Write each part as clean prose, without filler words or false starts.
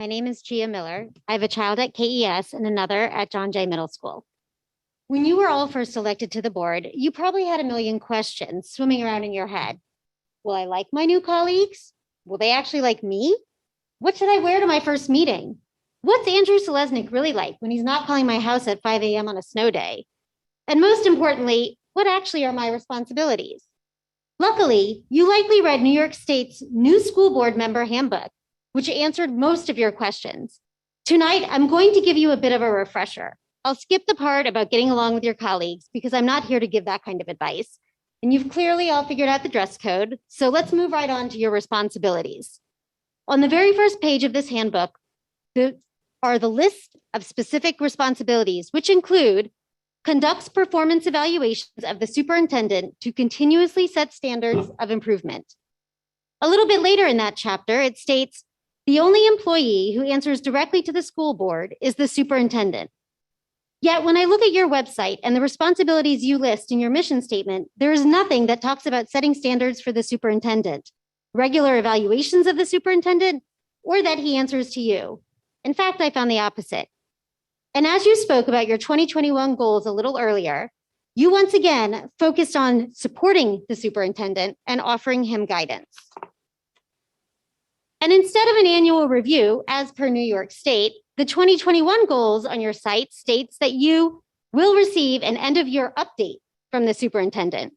My name is Gia Miller. I have a child at KES and another at John Jay Middle School. When you were all first elected to the board, you probably had a million questions swimming around in your head. Will I like my new colleagues? Will they actually like me? What should I wear to my first meeting? What's Andrew Selesnik really like when he's not calling my house at 5 a.m. on a snow day? And most importantly, what actually are my responsibilities? Luckily, you likely read New York State's new school board member handbook, which answered most of your questions. Tonight, I'm going to give you a bit of a refresher. I'll skip the part about getting along with your colleagues because I'm not here to give that kind of advice. And you've clearly all figured out the dress code, so let's move right on to your responsibilities. On the very first page of this handbook are the list of specific responsibilities, which include conducts performance evaluations of the superintendent to continuously set standards of improvement. A little bit later in that chapter, it states, the only employee who answers directly to the school board is the superintendent. Yet when I look at your website and the responsibilities you list in your mission statement, there is nothing that talks about setting standards for the superintendent, regular evaluations of the superintendent, or that he answers to you. In fact, I found the opposite. And as you spoke about your 2021 goals a little earlier, you once again focused on supporting the superintendent and offering him guidance. And instead of an annual review, as per New York State, the 2021 goals on your site states that you will receive an end-of-year update from the superintendent.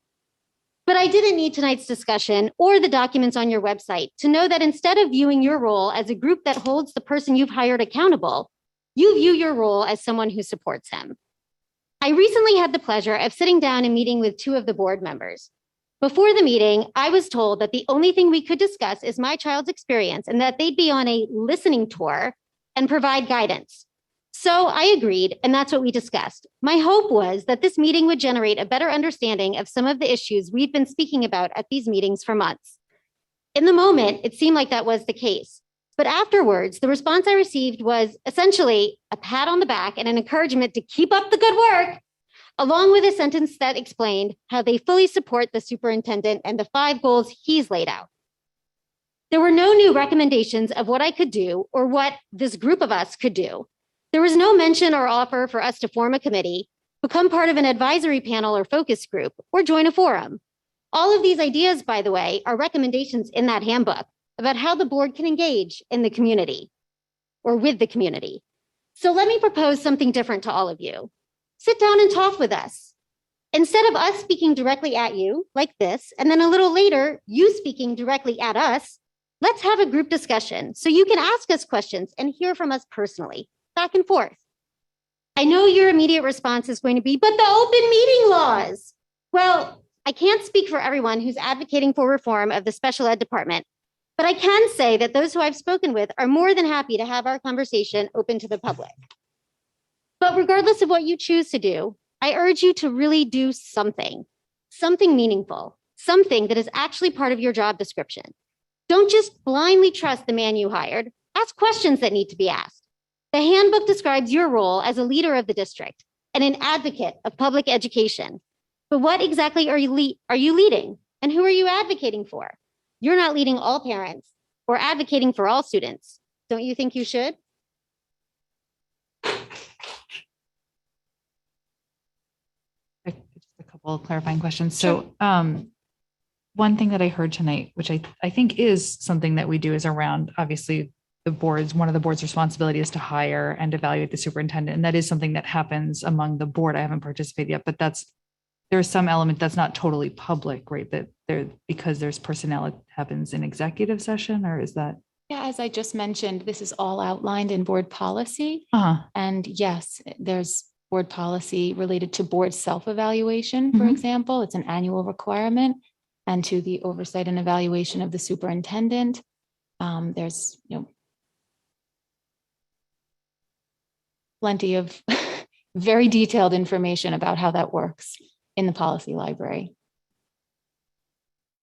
But I didn't need tonight's discussion or the documents on your website to know that instead of viewing your role as a group that holds the person you've hired accountable, you view your role as someone who supports him. I recently had the pleasure of sitting down and meeting with two of the board members. Before the meeting, I was told that the only thing we could discuss is my child's experience and that they'd be on a listening tour and provide guidance. So I agreed, and that's what we discussed. My hope was that this meeting would generate a better understanding of some of the issues we've been speaking about at these meetings for months. In the moment, it seemed like that was the case. But afterwards, the response I received was essentially a pat on the back and an encouragement to keep up the good work, along with a sentence that explained how they fully support the superintendent and the 5 goals he's laid out. There were no new recommendations of what I could do or what this group of us could do. There was no mention or offer for us to form a committee, become part of an advisory panel or focus group, or join a forum. All of these ideas, by the way, are recommendations in that handbook about how the board can engage in the community or with the community. So let me propose something different to all of you. Sit down and talk with us. Instead of us speaking directly at you like this, and then a little later, you speaking directly at us, let's have a group discussion so you can ask us questions and hear from us personally, back and forth. I know your immediate response is going to be, but the open meeting laws. Well, I can't speak for everyone who's advocating for reform of the special ed department, but I can say that those who I've spoken with are more than happy to have our conversation open to the public. But regardless of what you choose to do, I urge you to really do something meaningful, something that is actually part of your job description. Don't just blindly trust the man you hired. Ask questions that need to be asked. The handbook describes your role as a leader of the district and an advocate of public education. But what exactly are you leading? And who are you advocating for? You're not leading all parents or advocating for all students. Don't you think you should? Just a couple of clarifying questions. So one thing that I heard tonight, which I think is something that we do, is around, obviously, one of the board's responsibility is to hire and evaluate the superintendent. And that is something that happens among the board. I haven't participated yet, but there's some element that's not totally public, right? That because there's personnel, it happens in executive session, or is that? Yeah, as I just mentioned, this is all outlined in board policy. And yes, there's board policy related to board self-evaluation, for example. It's an annual requirement, and to the oversight and evaluation of the superintendent. There's plenty of very detailed information about how that works in the policy library.